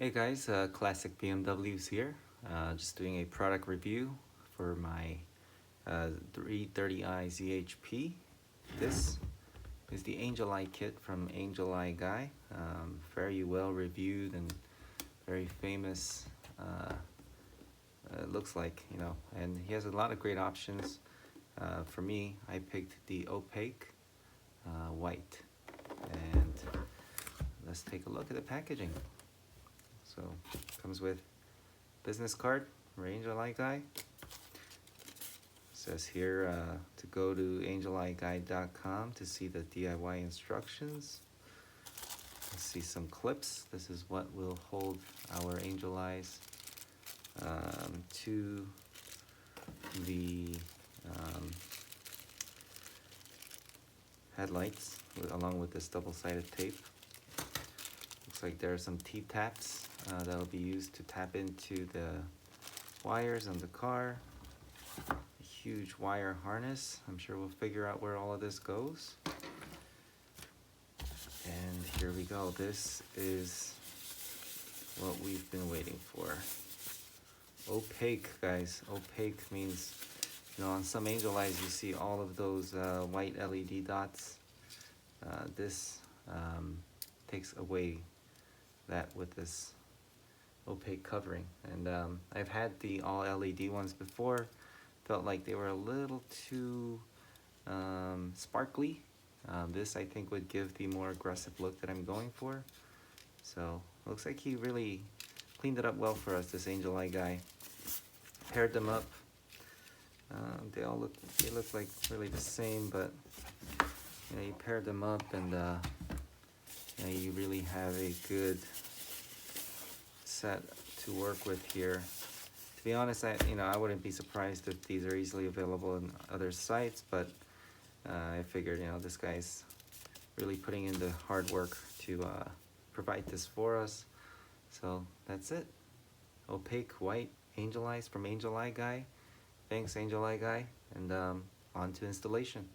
Hey guys, Classic BMWs here. Just doing a product review for my 330i ZHP. This is the Angel Eye kit from Angel Eye Guy. Very well reviewed and very famous. It looks like, and he has a lot of great options. For me, I picked the opaque white. And let's take a look at the packaging. So comes with business card, Angel Eye Guy. Says here to go to angelEyeGuide.com to see the DIY instructions. Let's see some clips. This is what will hold our angel eyes to the headlights, along with this double-sided tape. Looks like there are some T-taps that will be used to tap into the wires on the car. A huge wire harness. I'm sure we'll figure out where all of this goes. And here we go. This is what we've been waiting for. Opaque, guys. Opaque means, on some angel eyes you see all of those white LED dots. This takes away that with this opaque covering. And I've had the all LED ones before. Felt like they were a little too sparkly. This I think would give the more aggressive look that I'm going for. So looks like he really cleaned it up well for us, this Angel Eye Guy. Paired them up. They look like really the same, but you paired them up and you really have a good set to work with here. To be honest, I wouldn't be surprised if these are easily available in other sites, but I figured, this guy's really putting in the hard work to provide this for us. So that's it. Opaque white angel eyes from Angel Eye Guy. Thanks, Angel Eye Guy, and on to installation.